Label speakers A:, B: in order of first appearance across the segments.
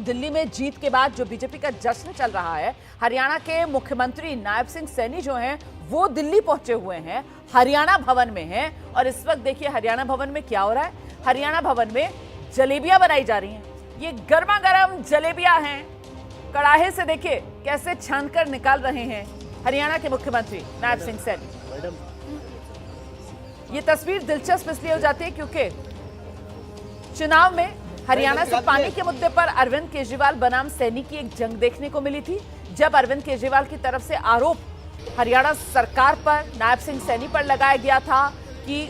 A: दिल्ली में जीत के बाद जो बीजेपी का जश्न चल रहा है, हरियाणा के मुख्यमंत्री नायब सिंह सैनी जो हैं वो दिल्ली पहुंचे हुए हैं, हरियाणा भवन में हैं। और इस वक्त देखिए हरियाणा भवन में क्या हो रहा है। हरियाणा भवन में जलेबियां बनाई जा रही हैं। ये गर्मा गर्म जलेबियां हैं, कड़ाहे से देखिए कैसे छानकर निकाल रहे हैं हरियाणा के मुख्यमंत्री नायब सिंह सैनी। ये तस्वीर दिलचस्प इसलिए हो जाती है क्योंकि चुनाव में हरियाणा से पानी के मुद्दे पर अरविंद केजरीवाल बनाम सैनी की एक जंग देखने को मिली थी। जब अरविंद केजरीवाल की तरफ से आरोप हरियाणा सरकार पर, नायब सिंह सैनी पर लगाया गया था कि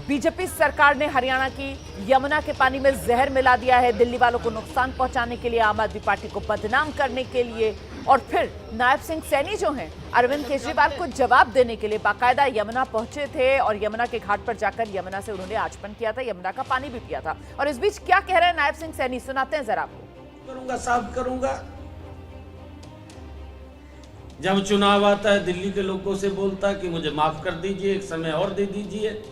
A: बीजेपी सरकार ने हरियाणा की यमुना के पानी में जहर मिला दिया है, दिल्ली वालों को नुकसान पहुंचाने के लिए, आम आदमी पार्टी को बदनाम करने के लिए। और फिर नायब सिंह सैनी जो हैं अरविंद केजरीवाल को जवाब देने के लिए बाकायदा यमुना पहुंचे थे और यमुना के घाट पर जाकर यमुना से उन्होंने आचमन किया था, यमुना का पानी भी पिया था। और इस बीच क्या कह रहे हैं नायब सिंह सैनी, सुनाते हैं जरा आपको।
B: करूंगा, साफ करूंगा। जब चुनाव आता है दिल्ली के लोगों से बोलता कि मुझे माफ कर दीजिए, एक समय और दे दीजिए,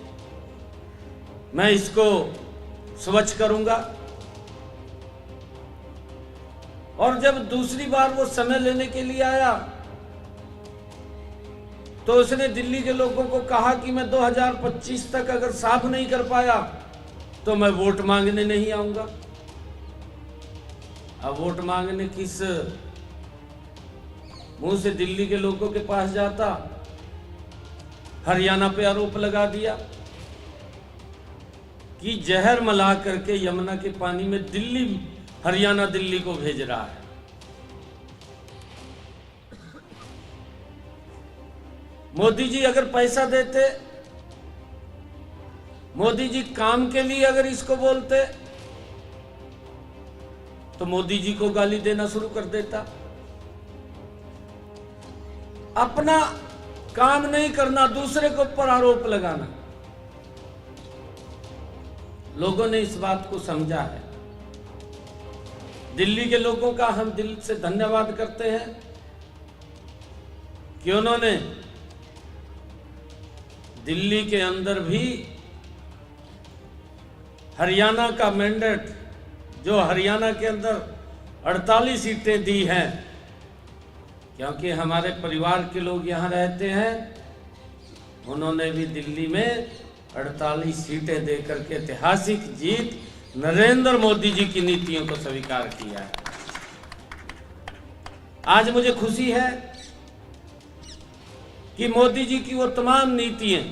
B: मैं इसको स्वच्छ करूंगा। और जब दूसरी बार वो समय लेने के लिए आया तो उसने दिल्ली के लोगों को कहा कि मैं 2025 तक अगर साफ नहीं कर पाया तो मैं वोट मांगने नहीं आऊंगा। अब वोट मांगने किस मुंह से दिल्ली के लोगों के पास जाता। हरियाणा पे आरोप लगा दिया कि जहर मिला करके यमुना के पानी में हरियाणा दिल्ली को भेज रहा है। मोदी जी अगर पैसा देते, मोदी जी काम के लिए अगर इसको बोलते तो मोदी जी को गाली देना शुरू कर देता। अपना काम नहीं करना, दूसरे के ऊपर आरोप लगाना। लोगों ने इस बात को समझा है। दिल्ली के लोगों का हम दिल से धन्यवाद करते हैं कि उन्होंने दिल्ली के अंदर भी हरियाणा का मैंडेट, जो हरियाणा के अंदर 48 सीटें दी हैं, क्योंकि हमारे परिवार के लोग यहां रहते हैं, उन्होंने भी दिल्ली में 48 सीटें देकर के ऐतिहासिक जीत नरेंद्र मोदी जी की नीतियों को स्वीकार किया है। आज मुझे खुशी है कि मोदी जी की वो तमाम नीतियां,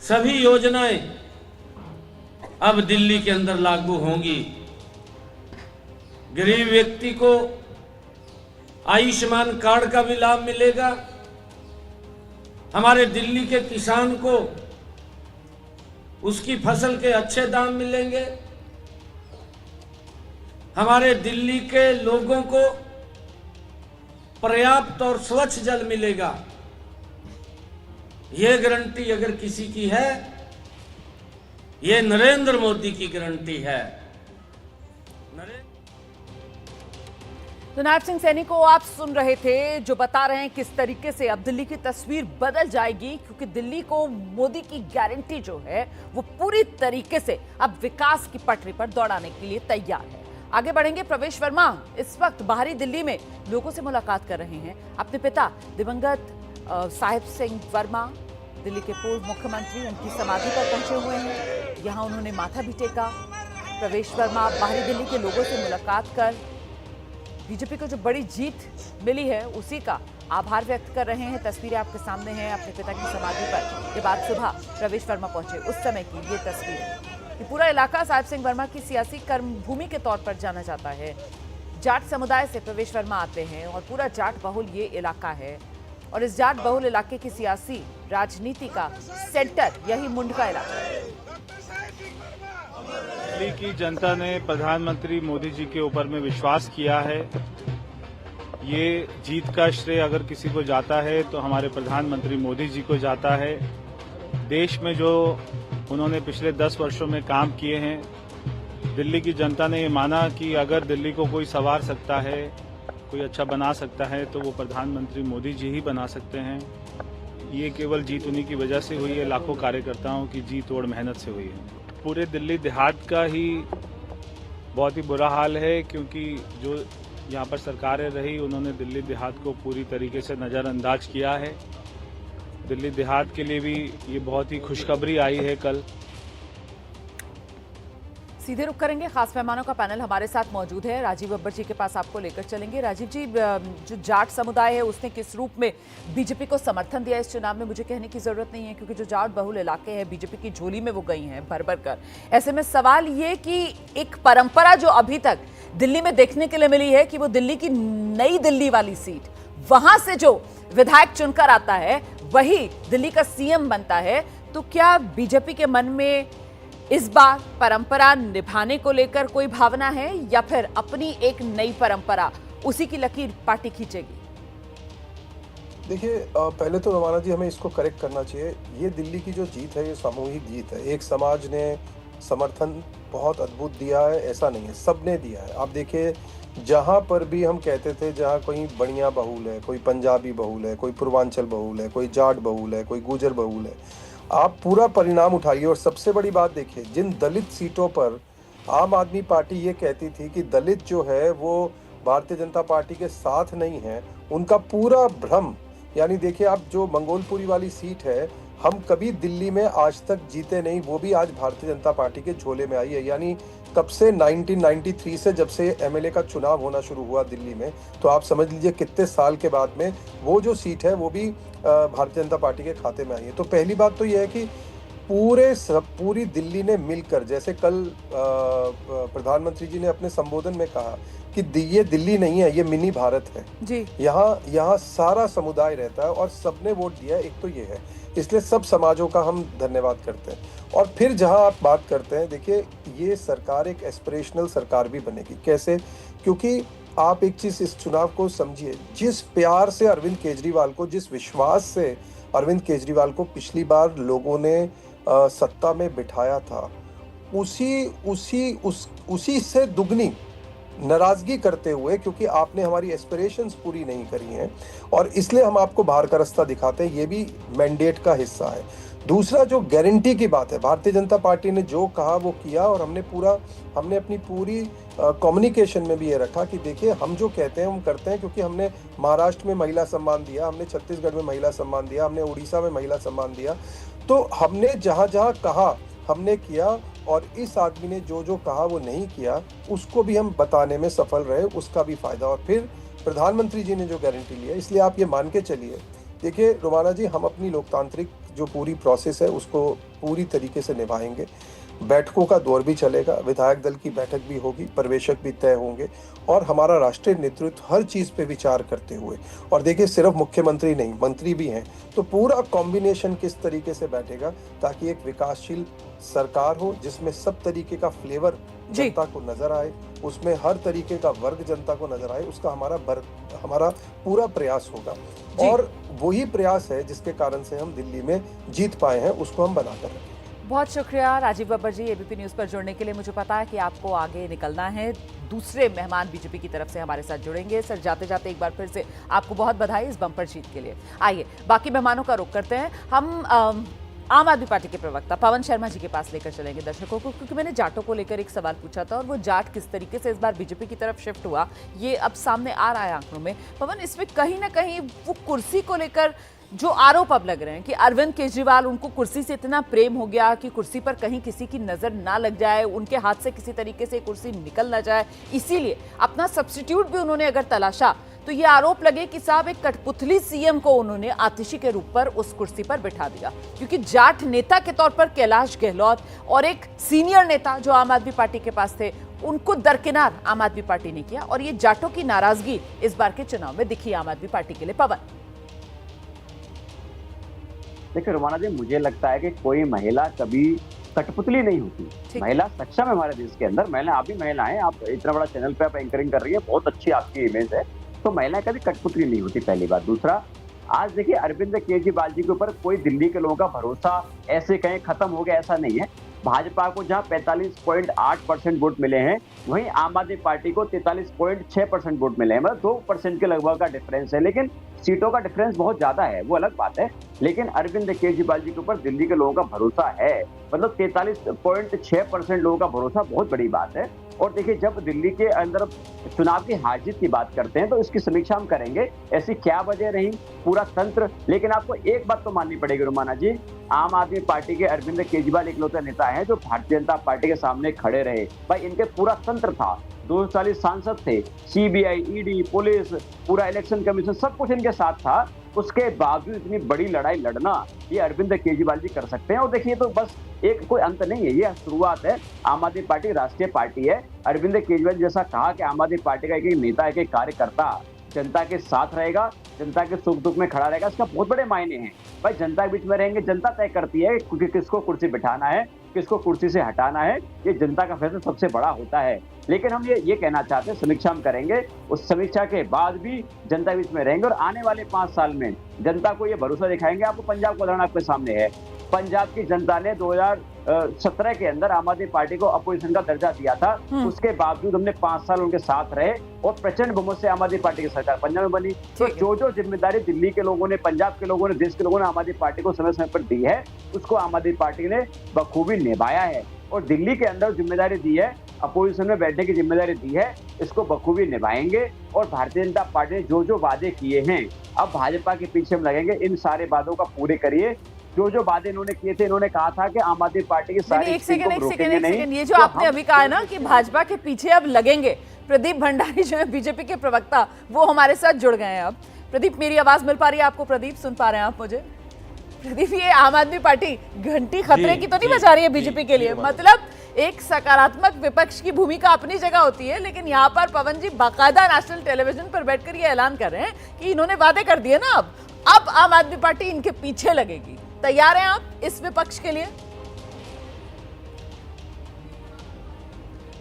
B: सभी योजनाएं अब दिल्ली के अंदर लागू होंगी। गरीब व्यक्ति को आयुष्मान कार्ड का भी लाभ मिलेगा। हमारे दिल्ली के किसान को उसकी फसल के अच्छे दाम मिलेंगे। हमारे दिल्ली के लोगों को पर्याप्त और स्वच्छ जल मिलेगा। यह गारंटी अगर किसी की है, यह नरेंद्र मोदी की गारंटी है।
A: तो नायब सिंह सैनी को आप सुन रहे थे, जो बता रहे हैं किस तरीके से अब दिल्ली की तस्वीर बदल जाएगी, क्योंकि दिल्ली को मोदी की गारंटी जो है वो पूरी तरीके से अब विकास की पटरी पर दौड़ाने के लिए तैयार है। आगे बढ़ेंगे। प्रवेश वर्मा इस वक्त बाहरी दिल्ली में लोगों से मुलाकात कर रहे हैं। अपने पिता दिवंगत साहिब सिंह वर्मा, दिल्ली के पूर्व मुख्यमंत्री, उनकी समाधि पर पहुंचे हुए हैं। यहाँ उन्होंने माथा भी टेका। प्रवेश वर्मा बाहरी दिल्ली के लोगों से मुलाकात कर बीजेपी को जो बड़ी जीत मिली है उसी का आभार व्यक्त कर रहे हैं। तस्वीरें आपके सामने हैं अपने पिता की समाधि पर जब आज सुबह प्रवेश वर्मा पहुंचे उस समय की ये तस्वीर। ये पूरा इलाका साहिब सिंह वर्मा की सियासी कर्मभूमि के तौर पर जाना जाता है। जाट समुदाय से प्रवेश वर्मा आते हैं और पूरा जाट बहुल ये इलाका है। और इस जाट बहुल इलाके की सियासी राजनीति का सेंटर यही मुंडका इलाका है।
C: दिल्ली की जनता ने प्रधानमंत्री मोदी जी के ऊपर में विश्वास किया है। ये जीत का श्रेय अगर किसी को जाता है तो हमारे प्रधानमंत्री मोदी जी को जाता है। देश में जो उन्होंने पिछले 10 वर्षों में काम किए हैं, दिल्ली की जनता ने ये माना कि अगर दिल्ली को कोई संवार सकता है, कोई अच्छा बना सकता है तो वो प्रधानमंत्री मोदी जी ही बना सकते हैं। ये केवल जीत उन्हीं की वजह से हुई है, लाखों कार्यकर्ताओं की जीत और मेहनत से हुई है। पूरे दिल्ली देहात का ही बहुत ही बुरा हाल है, क्योंकि जो यहाँ पर सरकारें रही उन्होंने दिल्ली देहात को पूरी तरीके से नज़रअंदाज किया है। दिल्ली देहात के लिए भी ये बहुत ही खुशखबरी आई है कल।
A: सीधे रुख करेंगे, खास मेहमानों का पैनल हमारे साथ मौजूद है। राजीव बब्बर जी के पास आपको लेकर चलेंगे। राजीव जी, जो जाट समुदाय है उसने किस रूप में बीजेपी को समर्थन दिया इस चुनाव में, मुझे कहने की जरूरत नहीं है, क्योंकि जो जाट बहुल इलाके हैं बीजेपी की झोली में वो गई हैं भर भर कर। ऐसे में सवाल ये कि एक परंपरा जो अभी तक दिल्ली में देखने के लिए मिली है कि वो दिल्ली की नई दिल्ली वाली सीट, वहां से जो विधायक चुनकर आता है वही दिल्ली का सीएम बनता है, तो क्या बीजेपी के मन में इस बार परंपरा निभाने को लेकर कोई भावना है, या फिर अपनी एक नई परंपरा उसी की लकीर पार्टी खींचेगी?
D: देखिए, पहले तो रवाना जी हमें इसको करेक्ट करना चाहिए। ये दिल्ली की जो जीत है ये सामूहिक जीत है। एक समाज ने समर्थन बहुत अद्भुत दिया है, ऐसा नहीं है, सबने दिया है। आप देखिए, जहाँ पर भी हम कहते थे जहाँ कोई बनिया बहुल है, कोई पंजाबी बहुल है, कोई पूर्वांचल बहुल है, कोई जाट बहुल है, कोई गुजर बहुल है, आप पूरा परिणाम उठाइए। और सबसे बड़ी बात देखिए, जिन दलित सीटों पर आम आदमी पार्टी ये कहती थी कि दलित जो है वो भारतीय जनता पार्टी के साथ नहीं है, उनका पूरा भ्रम, यानी देखिए आप जो मंगोलपुरी वाली सीट है, हम कभी दिल्ली में आज तक जीते नहीं, वो भी आज भारतीय जनता पार्टी के झोले में आई है। यानी कब से 1993 से जब से एमएलए का चुनाव होना शुरू हुआ दिल्ली में, तो आप समझ लीजिए कितने साल के बाद में वो जो सीट है वो भी भारतीय जनता पार्टी के खाते में आई है। तो पहली बात तो ये है कि पूरी दिल्ली ने मिलकर, जैसे कल प्रधानमंत्री जी ने अपने संबोधन में कहा कि ये दिल्ली नहीं है, ये मिनी भारत है जी। यहाँ सारा समुदाय रहता है और सबने वोट दिया है, एक तो ये है, इसलिए सब समाजों का हम धन्यवाद करते हैं। और फिर जहां आप बात करते हैं, देखिए ये सरकार एक एस्पिरेशनल सरकार भी बनेगी। कैसे? क्योंकि आप एक चीज इस चुनाव को समझिए, जिस प्यार से अरविंद केजरीवाल को, जिस विश्वास से अरविंद केजरीवाल को पिछली बार लोगों ने सत्ता में बिठाया था, उसी से दुगनी नाराजगी करते हुए, क्योंकि आपने हमारी एस्पिरेशंस पूरी नहीं करी हैं और इसलिए हम आपको बाहर का रास्ता दिखाते हैं, ये भी मैंडेट का हिस्सा है। दूसरा जो गारंटी की बात है, भारतीय जनता पार्टी ने जो कहा वो किया और हमने अपनी पूरी कम्युनिकेशन में भी ये रखा कि देखिए हम जो कहते हैं हम करते हैं, क्योंकि हमने महाराष्ट्र में महिला सम्मान दिया, हमने छत्तीसगढ़ में महिला सम्मान दिया, हमने उड़ीसा में महिला सम्मान दिया, तो हमने जहाँ जहाँ कहा हमने किया। और इस आदमी ने जो जो कहा वो नहीं किया, उसको भी हम बताने में सफल रहे, उसका भी फायदा। और फिर प्रधानमंत्री जी ने जो गारंटी लिया, इसलिए आप ये मान के चलिए, देखिए रोमाना जी, हम अपनी लोकतांत्रिक जो पूरी प्रोसेस है उसको पूरी तरीके से निभाएंगे। बैठकों का दौर भी चलेगा, विधायक दल की बैठक भी होगी, प्रवेशक भी तय होंगे और हमारा राष्ट्रीय नेतृत्व हर चीज़ पे विचार करते हुए, और देखिए सिर्फ मुख्यमंत्री नहीं, मंत्री भी हैं, तो पूरा कॉम्बिनेशन किस तरीके से बैठेगा ताकि एक विकासशील सरकार हो जिसमें सब तरीके का फ्लेवर जनता को नजर आए, उसमें हर तरीके का वर्ग जनता को नजर आए, उसका हमारा पूरा प्रयास होगा। और वही प्रयास है जिसके कारण से हम दिल्ली में जीत पाए हैं, उसको हम बनाकर रखें।
A: बहुत शुक्रिया राजीव बब्बर जी, एबीपी न्यूज पर जुड़ने के लिए। मुझे पता है कि आपको आगे निकलना है, दूसरे मेहमान बीजेपी की तरफ से हमारे साथ जुड़ेंगे। सर, जाते जाते एक बार फिर से आपको बहुत बधाई इस बम्पर जीत के लिए। आइए बाकी मेहमानों का रुख करते हैं। हम आम आदमी पार्टी के प्रवक्ता पवन शर्मा जी के पास लेकर चलेंगे दर्शकों को, क्योंकि मैंने जाटों को लेकर एक सवाल पूछा था और वो जाट किस तरीके से इस बार बीजेपी की तरफ शिफ्ट हुआ, ये अब सामने आ रहा है आंकड़ों में। पवन, इसमें कहीं ना कहीं वो कुर्सी को लेकर जो आरोप अब लग रहे हैं कि अरविंद केजरीवाल, उनको कुर्सी से इतना प्रेम हो गया कि कुर्सी पर कहीं किसी की नजर ना लग जाए, उनके हाथ से किसी तरीके से कुर्सी निकल ना जाए, इसीलिए अपना सब्स्टिट्यूट भी उन्होंने अगर तलाशा तो ये आरोप लगे कि साहब एक कठपुतली सीएम को उन्होंने आतिशी के रूप पर उस कुर्सी पर बिठा दिया। क्योंकि जाट नेता के तौर पर कैलाश गहलोत और एक सीनियर नेता जो आम आदमी पार्टी के पास थे, उनको दरकिनार आम आदमी पार्टी ने किया और ये जाटों की नाराजगी इस बार के चुनाव में दिखी आम आदमी पार्टी के लिए। पवन,
E: देखिए रोमाना जी, मुझे लगता है कि कोई महिला कभी कठपुतली नहीं होती। महिला सक्षम है हमारे देश के अंदर। महिला, आप भी महिला हैं, आप इतना बड़ा चैनल पे आप एंकरिंग कर रही है, बहुत अच्छी आपकी इमेज है, तो महिला कभी कठपुतली नहीं होती, पहली बात। दूसरा, आज देखिए अरविंद केजरीवाल जी के ऊपर कोई दिल्ली के लोगों का भरोसा ऐसे कहीं खत्म हो गया, ऐसा नहीं है। भाजपा को जहां 45.8% वोट मिले हैं, वहीं आम आदमी पार्टी को 43.6% वोट मिले हैं, मतलब 2% के लगभग का डिफरेंस है। लेकिन सीटों का डिफरेंस बहुत ज्यादा है, वो अलग बात है। लेकिन अरविंद केजरीवाल जी के ऊपर दिल्ली के लोगों का भरोसा है, मतलब 43.6% लोगों का भरोसा बहुत बड़ी बात है। और देखिए, जब दिल्ली के अंदर चुनाव की हार जीत की बात करते हैं तो इसकी समीक्षा हम करेंगे, ऐसी क्या वजह रही, पूरा तंत्र। लेकिन आपको एक बात तो माननी पड़ेगी रोमाना जी, आम आदमी पार्टी के अरविंद केजरीवाल इकलौते नेता हैं जो भारतीय जनता पार्टी के सामने खड़े रहे। भाई, इनके पूरा तंत्र था, 240 सांसद थे, सीबीआई, ईडी, पुलिस, पूरा इलेक्शन कमीशन, सब कुछ इनके साथ था। उसके बावजूद इतनी बड़ी लड़ाई लड़ना ये अरविंद केजरीवाल जी कर सकते हैं। और देखिए, तो बस एक कोई अंत नहीं है, ये शुरुआत है। आम आदमी पार्टी राष्ट्रीय पार्टी है। अरविंद केजरीवाल जैसा कहा कि आम आदमी पार्टी का एक नेता, एक कार्यकर्ता जनता के साथ रहेगा, जनता के सुख दुख में खड़ा रहेगा, इसका बहुत बड़े मायने हैं। भाई, जनता के बीच में रहेंगे, जनता तय करती है कि किसको कुर्सी बिठाना है, किसको कुर्सी से हटाना है, ये जनता का फैसला सबसे बड़ा होता है। लेकिन हम ये कहना चाहते हैं, समीक्षा हम करेंगे, उस समीक्षा के बाद भी जनता के बीच में रहेंगे और आने वाले 5 साल में जनता को ये भरोसा दिखाएंगे। आपको पंजाब का उदाहरण आपके सामने है। पंजाब की जनता ने 2017 के अंदर आम आदमी पार्टी को अपोजिशन का दर्जा दिया था, उसके बावजूद हमने 5 साल उनके साथ रहे और प्रचंड बहुमत से आम आदमी पार्टी की सरकार पंजाब में बनी। तो जो जिम्मेदारी दिल्ली के लोगों ने, पंजाब के लोगों ने, देश के लोगों ने आम आदमी पार्टी को समय समय पर दी है, उसको आम आदमी पार्टी ने बखूबी निभाया है। और दिल्ली के अंदर जिम्मेदारी दी है, अपोजिशन में बैठने की जिम्मेदारी दी है, इसको बखूबी निभाएंगे। और भारतीय जनता पार्टी ने जो वादे किए हैं, अब भाजपा के पीछे हम लगेंगे, इन सारे वादों का पूरे करिए। जो वादे इन्होंने किए थे, इन्होंने कहा था कि आम आदमी पार्टी की सारी
A: एक सेकंड, ये जो आपने अभी कहा है ना कि भाजपा के पीछे अब लगेंगे, प्रदीप भंडारी जो है बीजेपी के प्रवक्ता, वो हमारे साथ जुड़ गए हैं अब। प्रदीप, मेरी आवाज मिल पा रही है आपको? प्रदीप, सुन पा रहे हैं आप मुझे? प्रदीप, ये आम आदमी पार्टी घंटी खतरे की तो नहीं बजा रही है बीजेपी के लिए? मतलब एक सकारात्मक विपक्ष की भूमिका अपनी जगह होती है, लेकिन यहाँ पर पवन जी बाकायदा नेशनल टेलीविजन पर बैठकर ये ऐलान कर रहे हैं कि इन्होंने वादे कर दिए ना, अब आम आदमी पार्टी इनके पीछे लगेगी। तैयार हैं आप इस विपक्ष के लिए?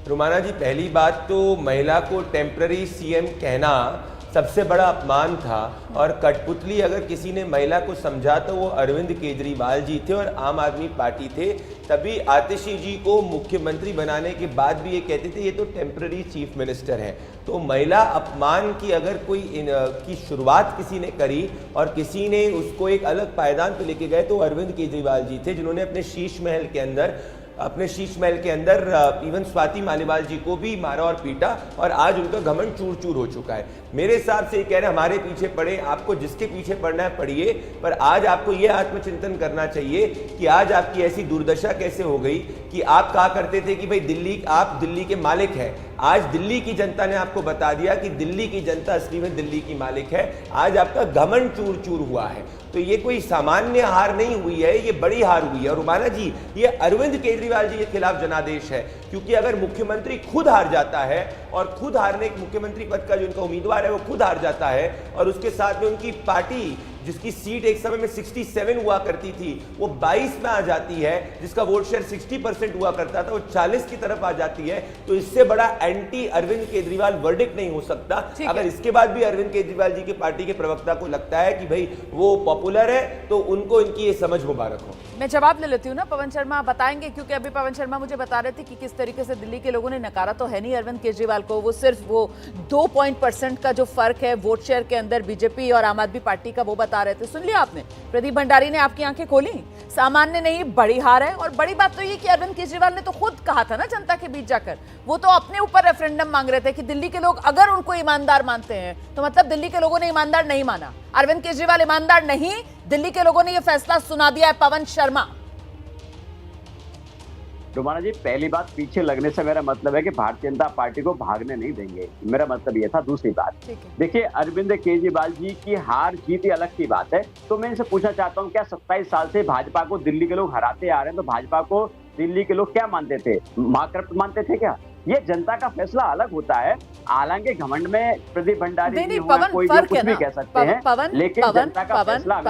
F: रुमाना जी, पहली बात तो महिला को टेम्पररी सीएम कहना सबसे बड़ा अपमान था, और कठपुतली अगर किसी ने महिला को समझा तो वो अरविंद केजरीवाल जी थे और आम आदमी पार्टी थे। तभी आतिशी जी को मुख्यमंत्री बनाने के बाद भी ये कहते थे ये तो टेम्पररी चीफ मिनिस्टर हैं। तो महिला अपमान की अगर कोई की शुरुआत किसी ने करी और किसी ने उसको एक अलग पायदान पे लेके गए तो अरविंद केजरीवाल जी थे, जिन्होंने अपने शीश महल के अंदर इवन स्वाति मालीवाल जी को भी मारा और पीटा, और आज उनका घमंड चूर चूर हो चुका है। मेरे हिसाब से ये कह रहे हैं हमारे पीछे पड़े, आपको जिसके पीछे पड़ना है पड़िए, पर आज आपको ये आत्मचिंतन करना चाहिए कि आज आपकी ऐसी दुर्दशा कैसे हो गई कि आप कहा करते थे कि भाई आप दिल्ली के मालिक हैं। आज दिल्ली की जनता ने आपको बता दिया कि दिल्ली की जनता असली में दिल्ली की मालिक है। आज आपका घमंड चूर चूर हुआ है। तो ये कोई सामान्य हार नहीं हुई है, ये बड़ी हार हुई है। और रुमाना जी, ये अरविंद केजरीवाल जी के खिलाफ जनादेश है, क्योंकि अगर मुख्यमंत्री खुद हार जाता है और खुद हारने मुख्यमंत्री पद का जो उनका उम्मीदवार है वो खुद हार जाता है, और उसके साथ में उनकी पार्टी जिसकी सीट एक समय में 67 हुआ करती थी वो 22 में आ जाती है, जिसका वोट शेयर 60% हुआ करता था वो 40 की तरफ आ जाती है, तो इससे बड़ा एंटी अरविंद केजरीवाल वर्डिक्ट नहीं हो सकता। अगर इसके बाद भी अरविंद केजरीवाल जी के पार्टी के प्रवक्ता को लगता है कि भाई वो पॉपुलर है तो उनको इनकी ये समझ मुबारक हो।
A: मैं जवाब ले लेती हूँ ना, पवन शर्मा बताएंगे, क्योंकि अभी पवन शर्मा मुझे बता रहे थे कि किस तरीके से दिल्ली के लोगों ने नकारा तो है नहीं अरविंद केजरीवाल को, वो सिर्फ वो 2% का जो फर्क है वोट शेयर के अंदर बीजेपी और आम आदमी पार्टी का, वो बता रहे थे। सुन लिया आपने? प्रदीप भंडारी ने आपकी आंखें खोली। सामान्य नहीं, बड़ी हार है। और बड़ी बात तो ये कि अरविंद केजरीवाल ने तो खुद कहा था ना जनता के बीच जाकर, वो तो अपने ऊपर रेफरेंडम मांग रहे थे कि दिल्ली के लोग अगर उनको ईमानदार मानते हैं तो मतलब दिल्ली के लोगों ने ईमानदार नहीं माना, अरविंद केजरीवाल ईमानदार नहीं, दिल्ली के लोगों ने यह फैसला सुना दिया है। पवन शर्मा,
E: रुमाना जी, पहली बात, पीछे लगने से मेरा मतलब है कि भारतीय जनता पार्टी को भागने नहीं देंगे, मेरा मतलब ये था। दूसरी बात, देखिए, अरविंद केजरीवाल जी की हार जीत अलग की बात है। तो मैं इनसे पूछना चाहता हूँ, क्या 27 साल से भाजपा को दिल्ली के लोग हराते आ रहे हैं, तो भाजपा को दिल्ली के लोग क्या मानते थे? मां करप्ट मानते थे क्या? ये जनता का फैसला अलग होता है। हालांकि घमंड में प्रदीप भंडारी जी कोई कुछ भी कह सकते हैं, लेकिन जनता का फैसला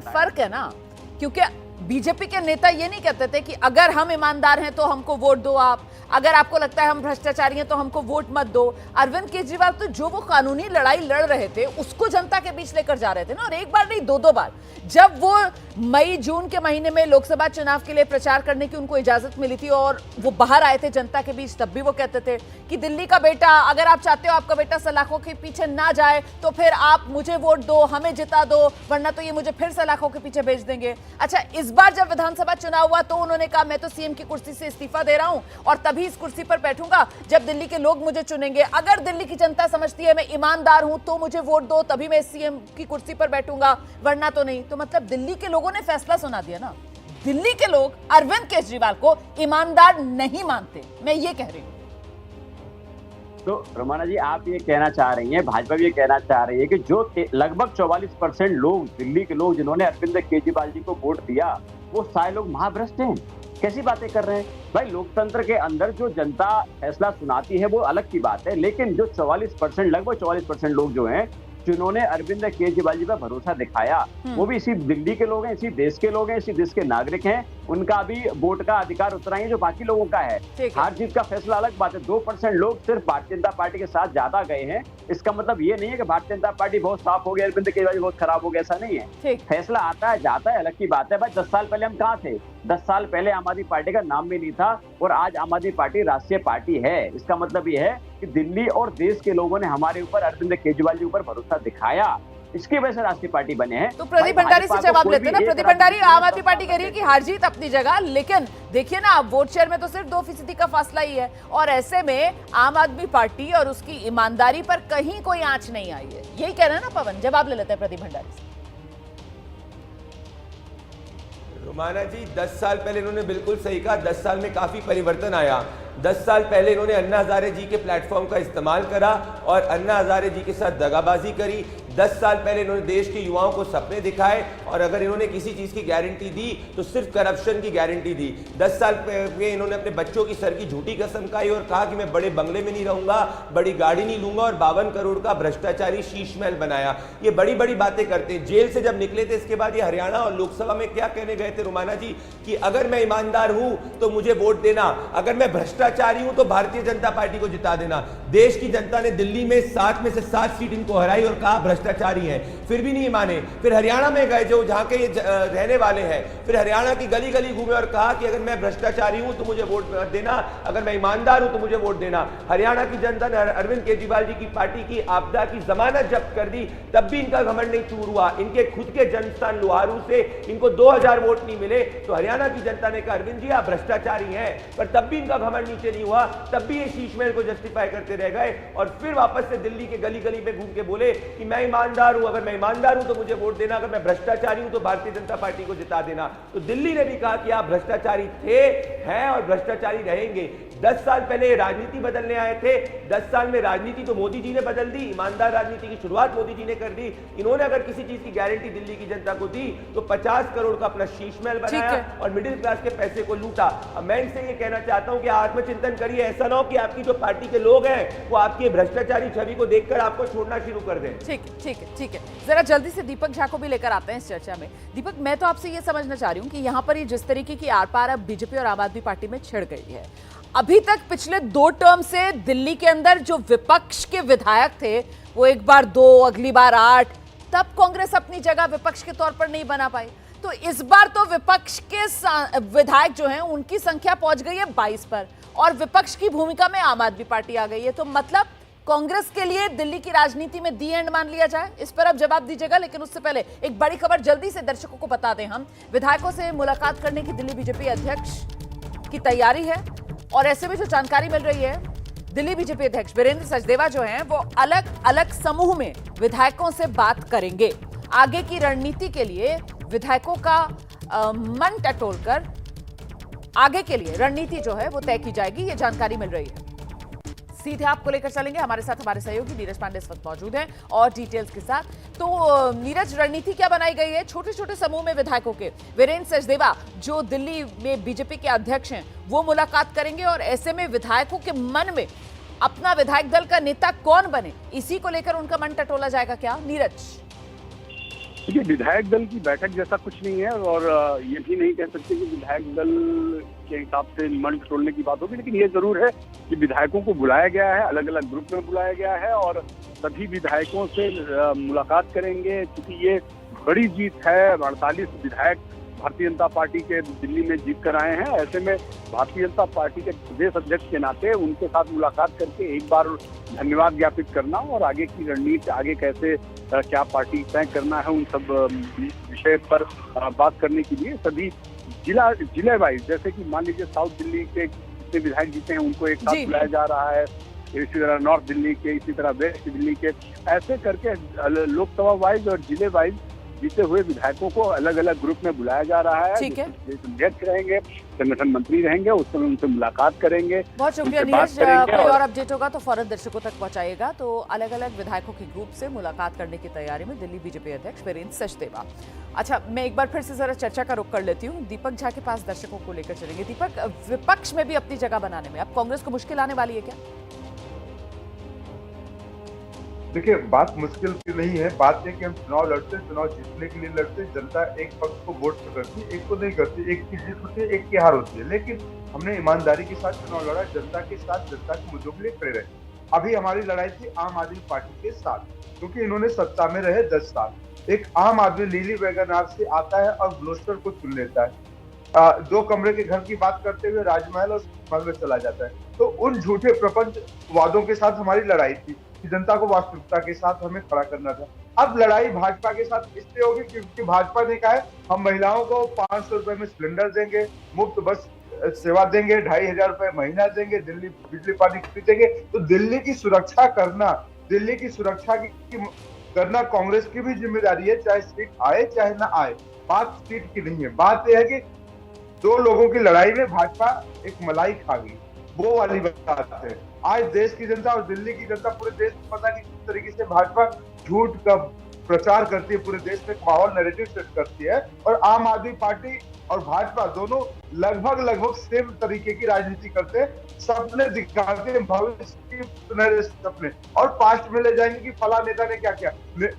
A: फर्क है ना, क्योंकि बीजेपी के नेता ये नहीं कहते थे कि अगर हम ईमानदार हैं तो हमको वोट दो आप, अगर आपको लगता है हम भ्रष्टाचारी हैं तो हमको वोट मत दो। अरविंद केजरीवाल तो जो वो कानूनी लड़ाई लड़ रहे थे उसको जनता के बीच लेकर जा रहे थे ना, और एक बार नहीं 2 बार। जब वो मई जून के महीने में लोकसभा चुनाव के लिए प्रचार करने की उनको इजाजत मिली थी और वो बाहर आए थे जनता के बीच, तब भी वो कहते थे कि दिल्ली का बेटा, अगर आप चाहते हो आपका बेटा सलाखों के पीछे ना जाए तो फिर आप मुझे वोट दो, हमें जिता दो, वरना तो ये मुझे फिर सलाखों के पीछे भेज देंगे। अच्छा, इस बार जब विधानसभा चुनाव हुआ तो उन्होंने कहा मैं तो सीएम की कुर्सी से इस्तीफा दे रहा हूं, और तभी तभी इस कुर्सी पर बैठूंगा जब दिल्ली के लोग मुझे चुनेंगे। अगर दिल्ली की जनता समझती है मैं ईमानदार हूं तो मुझे वोट दो, तभी मैं सीएम की कुर्सी पर बैठूंगा, वरना तो नहीं। तो मतलब दिल्ली के लोगों ने फैसला सुना दिया ना। दिल्ली के लोग अरविंद केजरीवाल को ईमानदार नहीं मानते, मैं ये कह रही हूं।
E: तो रोमाना जी, आप ये कहना चाह रही हैं, भाजपा भी ये कहना चाह रही है कि जो लगभग 44% लोग, दिल्ली के लोग जिन्होंने अरविंद केजरीवाल जी को वोट दिया, वो सारे लोग महाभ्रष्ट हैं। कैसी बातें कर रहे हैं भाई? लोकतंत्र के अंदर जो जनता फैसला सुनाती है वो अलग की बात है, लेकिन जो 44%, लगभग 44% लोग जो हैं जिन्होंने अरविंद केजरीवाल जी पर भरोसा दिखाया, वो भी इसी दिल्ली के लोग हैं, इसी देश के लोग हैं, इसी देश के नागरिक हैं। उनका भी वोट का अधिकार उतना ही है जो बाकी लोगों का है। हार जीत का फैसला अलग बात है। 2% लोग सिर्फ भारतीय जनता पार्टी के साथ ज्यादा गए हैं, इसका मतलब ये नहीं है कि भारतीय जनता पार्टी बहुत साफ हो गई, अरविंद केजरीवाल जी बहुत खराब हो गया, ऐसा नहीं है। फैसला आता है जाता है, अलग की बात है। भाई 10 साल पहले हम कहाँ थे? 10 साल पहले आम आदमी पार्टी का नाम भी नहीं था, और आज आम आदमी पार्टी राष्ट्रीय पार्टी है। इसका मतलब ये है कि दिल्ली और देश के लोगों ने हमारे ऊपर, अरविंद केजरीवाल जी ऊपर भरोसा दिखाया, इसकी वजह से राष्ट्रीय पार्टी बने हैं।
A: तो प्रदीप भंडारी से जवाब लेते हैं ना। प्रदीप भंडारी, आम आदमी पार्टी कह रही है कि हार जीत अपनी जगह, लेकिन देखिए ना, वोट शेयर में तो सिर्फ 2% का फासला ही है, और ऐसे में आम आदमी पार्टी और उसकी ईमानदारी पर कहीं कोई आंच नहीं आई है। यही कह रहे हैं ना पवन? जवाब ले लेते हैं प्रदीप भंडारी से।
F: रोमाना जी, 10 साल पहले इन्होंने बिल्कुल सही कहा, 10 साल में काफी परिवर्तन आया। 10 साल पहले इन्होंने अन्ना हजारे जी के प्लेटफॉर्म का इस्तेमाल करा और अन्ना हजारे जी के साथ दगाबाजी करी। 10 साल पहले इन्होंने देश के युवाओं को सपने दिखाए, और अगर इन्होंने किसी चीज की गारंटी दी तो सिर्फ करप्शन की गारंटी दी। 10 साल पहले इन्होंने अपने बच्चों की सर की झूठी कसम खाई और कहा कि मैं बड़े बंगले में नहीं रहूंगा, बड़ी गाड़ी नहीं लूंगा, और 52 करोड़ का भ्रष्टाचारी शीश महल बनाया। ये बड़ी बड़ी बातें करते हैं। जेल से जब निकले थे इसके बाद ये हरियाणा और लोकसभा में क्या कहने गए थे रोमाना जी? कि अगर मैं ईमानदार हूं तो मुझे वोट देना, अगर मैं भ्रष्टाचारी हूं तो भारतीय जनता पार्टी को जिता देना। देश की जनता ने दिल्ली में 7 में से 7 सीट इनको हराई और कहा भ्रष्टाचारी है, फिर भी नहीं माने। फिर हरियाणा में गए जो जहां के ये रहने वाले हैं, फिर हरियाणा की गली गली घूमे और कहा कि अगर मैं भ्रष्टाचारी हूं तो मुझे वोट देना, अगर मैं ईमानदार हूं तो मुझे वोट देना। हरियाणा की जनता ने अरविंद केजरीवाल जी की पार्टी की आपदा की जमानत जब्त कर दी, तब भी इनका घमंड नहीं चूर हुआ। इनके खुद के जन्मस्थान लोहारू से इनको 2000 वोट नहीं मिले, तो हरियाणा की जनता ने कहा अरविंद जी आप भ्रष्टाचारी हैं, पर तब भी इनका घमंड नीचे नहीं हुआ, तब भी ये शीश महल को जस्टिफाई करते रह गए, और फिर वापस से दिल्ली के गली गली में घूम के बोले कि मैं ईमानदार हूं, अगर मैं ईमानदार हूं तो मुझे वोट देना, अगर मैं भ्रष्टाचारी हूं तो भारतीय जनता पार्टी को जिता देना। तो दिल्ली ने भी कहा कि आप भ्रष्टाचारी थे, हैं और भ्रष्टाचारी रहेंगे। 10 साल पहले राजनीति बदलने आए थे, 10 साल में राजनीति तो मोदी जी ने बदल दी, ईमानदार राजनीति की शुरुआत मोदी जी ने कर दी। इन्होंने अगर किसी चीज की गारंटी दिल्ली की जनता को दी तो 50 करोड़ का अपना शीश महल बनाया और मिडिल क्लास के पैसे को लूटा। अब मैं इनसे ये कहना चाहता हूं कि आत्मचिंतन करिए, ऐसा ना हो कि आपकी जो पार्टी के लोग हैं वो आपकी भ्रष्टाचारी छवि को देखकर आपको छोड़ना शुरू कर दें।
A: ठीक है। जरा जल्दी से दीपक झा को भी लेकर आते हैं इस चर्चा में। दीपक, मैं तो आपसे ये समझना चाह रही हूँ कि यहाँ पर ये जिस तरीके की आर पार अब बीजेपी और आम आदमी पार्टी में छिड़ गई है, अभी तक पिछले 2 टर्म से दिल्ली के अंदर जो विपक्ष के विधायक थे वो एक बार 2, अगली बार 8, तब कांग्रेस अपनी जगह विपक्ष के तौर पर नहीं बना पाई। तो इस बार तो विपक्ष के विधायक जो हैं उनकी संख्या पहुंच गई है 22 पर, और विपक्ष की भूमिका में आम आदमी पार्टी आ गई है। तो मतलब कांग्रेस के लिए दिल्ली की राजनीति में दी एंड मान लिया जाए? इस पर अब जवाब दीजिएगा, लेकिन उससे पहले एक बड़ी खबर जल्दी से दर्शकों को बता दें। हम विधायकों से मुलाकात करने की दिल्ली बीजेपी अध्यक्ष की तैयारी है, और ऐसे में जो जानकारी मिल रही है, दिल्ली बीजेपी अध्यक्ष वीरेंद्र सचदेवा जो हैं वो अलग अलग समूह में विधायकों से बात करेंगे। आगे की रणनीति के लिए विधायकों का मन टटोलकर आगे के लिए रणनीति जो है वो तय की जाएगी, ये जानकारी मिल रही है। सीधे आपको लेकर चलेंगे, हमारे साथ हमारे सहयोगी नीरज पांडे इस वक्त मौजूद हैं और डिटेल्स के साथ। तो नीरज, रणनीति क्या बनाई गई है? छोटे छोटे समूह में विधायकों के वीरेंद्र सचदेवा जो दिल्ली में बीजेपी के अध्यक्ष हैं वो मुलाकात करेंगे, और ऐसे में विधायकों के मन में अपना विधायक दल का नेता कौन बने, इसी को लेकर उनका मन टटोला जाएगा क्या नीरज?
G: देखिए, विधायक दल की बैठक जैसा कुछ नहीं है, और ये भी नहीं कह सकते कि विधायक दल के हिसाब से मन टटोलने की बात होगी, लेकिन ये जरूर है कि विधायकों को बुलाया गया है, अलग अलग ग्रुप में बुलाया गया है, और सभी विधायकों से मुलाकात करेंगे। क्योंकि ये बड़ी जीत है, 48 विधायक भारतीय जनता पार्टी के दिल्ली में जीत कर आए हैं। ऐसे में भारतीय जनता पार्टी के प्रदेश अध्यक्ष के नाते उनके साथ मुलाकात करके एक बार धन्यवाद ज्ञापित करना, और आगे की रणनीति, आगे कैसे क्या पार्टी तय करना है, उन सब विषय पर बात करने के लिए सभी जिले वाइज, जैसे कि मान लीजिए साउथ दिल्ली के जितने विधायक जीते हैं उनको एक साथ
A: जी।
G: बुलाया जा रहा है, इसी तरह नॉर्थ दिल्ली के, इसी तरह वेस्ट दिल्ली के, ऐसे करके लोकसभा वाइज और जिले वाइज जीते हुए विधायकों को अलग अलग ग्रुप में बुलाया जा रहा है।
A: ठीक है।
G: जो अध्यक्ष रहेंगे, संगठन मंत्री रहेंगे, उस समय उनसे मुलाकात करेंगे।
A: बहुत शुक्रिया
G: उनसे बात
A: नीरज।
G: करेंगे
A: कोई
G: और-
A: और अपडेट होगा तो फौरन दर्शकों तक पहुंचाइएगा। तो अलग अलग विधायकों के ग्रुप से मुलाकात करने की तैयारी में दिल्ली बीजेपी अध्यक्ष वीरेंद्र सचदेवा। अच्छा, मैं एक बार फिर से जरा चर्चा का रुख कर लेती हूँ। दीपक झा के पास दर्शकों को लेकर चलेंगे। दीपक, विपक्ष में भी अपनी जगह बनाने में अब कांग्रेस को मुश्किल आने वाली है क्या?
H: देखिए, बात मुश्किल की नहीं है। बात है कि हम चुनाव लड़ते हैं, चुनाव जीतने के लिए लड़ते हैं। जनता एक पक्ष को वोट करती है, एक को नहीं करती, एक की जीत होती है, एक की हार होती है। लेकिन हमने ईमानदारी के साथ चुनाव लड़ा, जनता के साथ, जनता के मुद्दों के लिए खड़े रहे। अभी हमारी लड़ाई थी आम आदमी पार्टी के साथ, क्योंकि इन्होंने सत्ता में रहे 10 साल। एक आम आदमी लीली वैगनार से आता है और ग्लोस्टर को चुन लेता है। 2 कमरे के घर की बात करते हुए राजमहल और महल में चला जाता है। तो उन झूठे प्रपंच वादों के साथ हमारी लड़ाई थी कि जनता को वास्तविकता के साथ हमें खड़ा करना था। अब लड़ाई भाजपा के साथ इसलिए होगी क्योंकि भाजपा ने कहा है हम महिलाओं को 500 रुपए में सिलेंडर देंगे, मुफ्त बस सेवा देंगे, 2500 रुपए महीना देंगे, दिल्ली बिजली पानी फ्री देंगे। तो दिल्ली की सुरक्षा करना, दिल्ली की सुरक्षा की करना कांग्रेस की भी जिम्मेदारी है, चाहे सीट आए चाहे ना आए। बात सीट की नहीं है, बात यह है कि 2 लोगों की लड़ाई में भाजपा एक मलाई खा गई, वो वाली बात है। आज देश की जनता और दिल्ली की जनता, पूरे देश को पता नहीं किस तरीके से भाजपा झूठ का प्रचार करती है, पूरे देश में एक माहौल नैरेटिव सेट करती है। और आम आदमी पार्टी और भाजपा दोनों लगभग सेम तरीके की राजनीति करते हैं, सपने दिखाते हैं, भविष्य की सुनहरे सपने, और पास्ट में ले जाएंगे कि फला नेता ने क्या किया।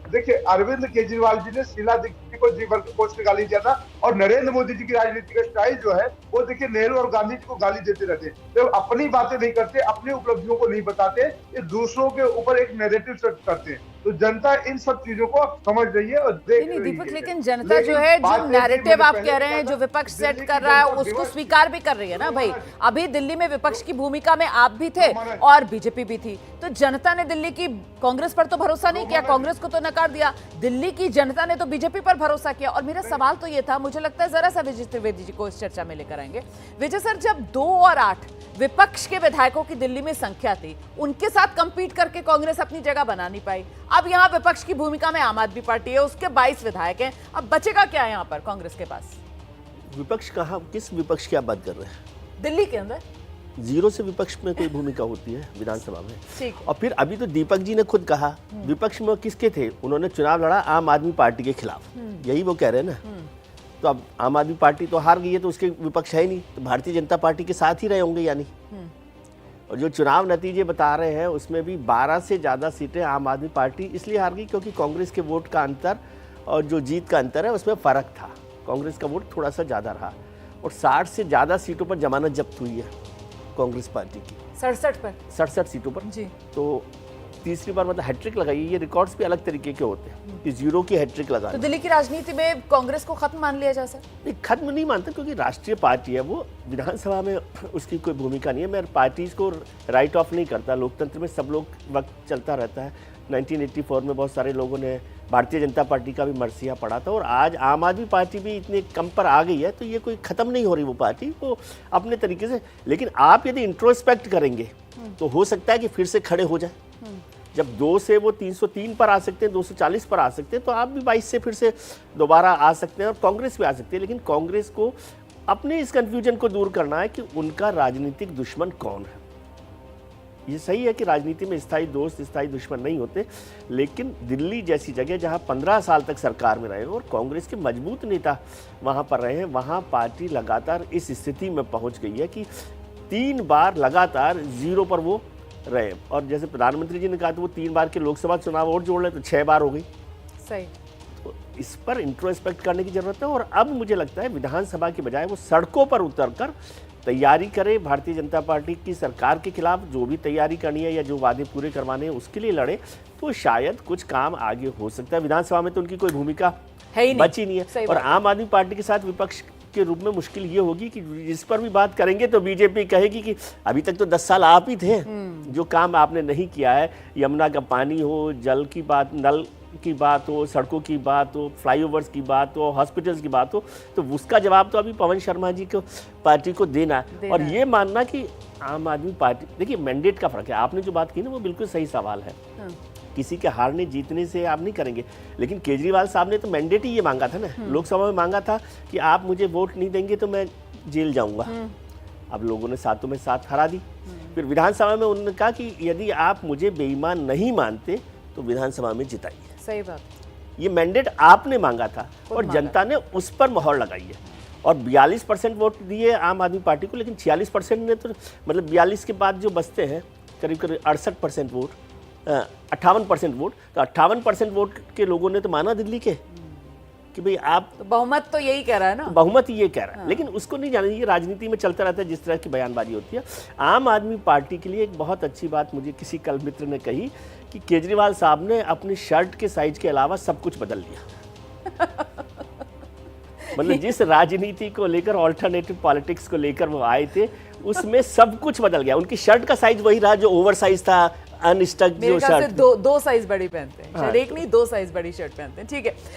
H: देखिए, अरविंद केजरीवाल जी ने शीला दीक्षित को जी भर के पोस्ट पे गाली दिया था, और नरेंद्र मोदी जी की राजनीति का स्टाइल जो है वो देखिए नेहरू और गांधी जी को गाली देते रहते हैं। तो अपनी बातें नहीं करते, अपनी उपलब्धियों को नहीं बताते, ये दूसरों के ऊपर एक नैरेटिव सेट करते हैं। तो जनता इन सब चीजों को अब समझ रही है और देख
A: नहीं
H: रही
A: दीपक,
H: है।
A: लेकिन जनता जो है,
H: बात
A: जो
H: है कि
A: नैरेटिव
H: मैंने
A: आप
H: पहले
A: कह रहे हैं,
H: कहा
A: जो
H: था,
A: विपक्ष
H: दिल्ली
A: सेट
H: की
A: कर रहा है
H: जनता
A: उसको
H: दिवस-
A: स्वीकार भी कर रही है ना भाई। अभी दिल्ली में विपक्ष की भूमिका में आप भी थे और बीजेपी भी थी, तो जनता ने दिल्ली की कांग्रेस पर तो भरोसा नहीं किया, कांग्रेस को तो नकार दिया, दिल्ली की जनता ने तो बीजेपी पर भरोसा किया। और मेरा सवाल तो ये था, मुझे लगता है जरा सा विजय त्रिवेदी जी को इस चर्चा में लेकर आएंगे। विजय सर, जब 2 और 8 विपक्ष के विधायकों की दिल्ली में संख्या थी, उनके साथ कंपीट करके कांग्रेस अपनी जगह बना नहीं पाई। अब यहाँ विपक्ष की भूमिका में आम आदमी पार्टी है, उसके 22 विधायक हैं, अब बचेगा क्या यहाँ पर कांग्रेस के पास?
I: विपक्ष कहाँ, किस विपक्ष की आप बात कर रहे हैं?
A: दिल्ली के अंदर
I: जीरो से विपक्ष में कोई भूमिका होती है विधानसभा में?
A: ठीक।
I: और फिर अभी तो दीपक जी ने खुद कहा विपक्ष में किसके थे, उन्होंने चुनाव लड़ा आम आदमी पार्टी के खिलाफ, यही वो कह रहे हैं ना। तो अब आम आदमी पार्टी तो हार गई है, तो उसके विपक्ष है ही नहीं, तो भारतीय जनता पार्टी के साथ ही रहे होंगे यानी। और जो चुनाव नतीजे बता रहे हैं उसमें भी 12 से ज़्यादा सीटें आम आदमी पार्टी इसलिए हार गई क्योंकि कांग्रेस के वोट का अंतर और जो जीत का अंतर है उसमें फ़र्क था। कांग्रेस का वोट थोड़ा सा ज़्यादा रहा, और 60 से ज़्यादा सीटों पर जमानत जब्त हुई है कांग्रेस पार्टी की,
A: 67 पर
I: 67 सीटों पर
A: जी।
I: तो तीसरी बार मतलब हैट्रिक लगाई। ये रिकॉर्ड्स भी अलग तरीके के होते हैं कि जीरो की हैट्रिक
A: तो
I: लगाना।
A: दिल्ली की राजनीति में कांग्रेस को खत्म मान लिया जा सकता?
I: नहीं, खत्म नहीं मानता, क्योंकि राष्ट्रीय पार्टी है वो, विधानसभा में उसकी कोई भूमिका नहीं है। मैं पार्टीज को राइट ऑफ नहीं करता, लोकतंत्र में सब लोग वक्त चलता रहता है। 1984 में बहुत सारे लोगों ने भारतीय जनता पार्टी का भी मरसिया पड़ा था, और आज आम आदमी पार्टी भी इतने कम पर आ गई है, तो ये कोई ख़त्म नहीं हो रही वो पार्टी, वो अपने तरीके से। लेकिन आप यदि इंट्रोस्पेक्ट करेंगे तो हो सकता है कि फिर से खड़े हो जाए। जब 2 से वो 303 पर आ सकते हैं, 240 पर आ सकते हैं, तो आप भी 22 से फिर से दोबारा आ सकते हैं और कांग्रेस भी आ सकती है। लेकिन कांग्रेस को अपने इस कन्फ्यूजन को दूर करना है कि उनका राजनीतिक दुश्मन कौन है। ये सही है कि राजनीति में स्थायी दोस्त स्थायी दुश्मन नहीं होते, लेकिन दिल्ली जैसी जगह जहां 15 साल तक सरकार में रहे और कांग्रेस के मजबूत नेता वहां पर रहे हैं, वहां पार्टी लगातार इस स्थिति में पहुंच गई है कि 3 बार लगातार जीरो पर वो रहे। और जैसे प्रधानमंत्री जी ने कहा, तो वो 3 बार के लोकसभा चुनाव और जोड़ लें तो 6 बार हो गई।
A: सही।
I: तो इस पर इंट्रोस्पेक्ट करने की जरूरत है, और अब मुझे लगता है विधानसभा के बजाय वो सड़कों पर उतरकर तैयारी करे, भारतीय जनता पार्टी की सरकार के खिलाफ जो भी तैयारी करनी है या जो वादे पूरे करवाने हैं उसके लिए लड़े, तो शायद कुछ काम आगे हो सकता है। विधानसभा में तो उनकी कोई भूमिका
A: है ही नहीं,
I: बची नहीं
A: सही
I: है। और
A: बात।
I: आम आदमी पार्टी के साथ विपक्ष के रूप में मुश्किल ये होगी कि जिस पर भी बात करेंगे तो बीजेपी कहेगी कि अभी तक तो 10 साल आप ही थे, जो काम आपने नहीं किया है, यमुना का पानी हो, जल की बात, नल की बात हो, सड़कों की बात हो, फ्लाईओवर्स की बात हो, हॉस्पिटल्स की बात हो, तो उसका जवाब तो अभी पवन शर्मा जी को पार्टी को देना है। और ये मानना कि आम आदमी पार्टी, देखिए मैंडेट का फर्क है, आपने जो बात की ना वो बिल्कुल सही सवाल है। किसी के हारने जीतने से आप नहीं करेंगे, लेकिन केजरीवाल साहब ने तो मैंडेट ही ये मांगा था ना, लोकसभा में मांगा था कि आप मुझे वोट नहीं देंगे तो मैं जेल जाऊंगा। अब लोगों ने सातों में सात हरा दी। फिर विधानसभा में उन्होंने कहा कि यदि आप मुझे बेईमान नहीं मानते तो विधानसभा में जिताइए।
A: सही बात।
I: ये मैंडेट आपने मांगा था और जनता ने उस पर मोहर लगाई है। और 42% वोट दिए आम आदमी पार्टी को, लेकिन 46% ने तो, मतलब 42 के बाद जो बचते हैं करीब करीब 68% वोट, 58% वोट, तो 58% वोट के लोगों ने तो माना दिल्ली के कि भाई आप,
A: तो बहुमत तो यही कह रहा है ना,
I: बहुमत ये कह रहा है। लेकिन उसको नहीं जाना, ये राजनीति में चलता रहता है जिस तरह की बयानबाजी होती है। आम आदमी पार्टी के लिए एक बहुत अच्छी बात मुझे किसी कल मित्र ने कही कि केजरीवाल साहब ने अपनी शर्ट के साइज के अलावा सब कुछ बदल दिया। मतलब जिस राजनीति को लेकर, ऑल्टरनेटिव पॉलिटिक्स को लेकर वो आए थे, उसमें सब कुछ बदल गया। उनकी शर्ट का साइज वही रहा जो ओवर साइज था, अनस्टक जो
A: मेरे ख्याल से
I: शर्ट।
A: दो साइज बड़ी पहनते हैं, शायद एक नहीं 2 साइज बड़ी शर्ट पहनते हैं। ठीक है।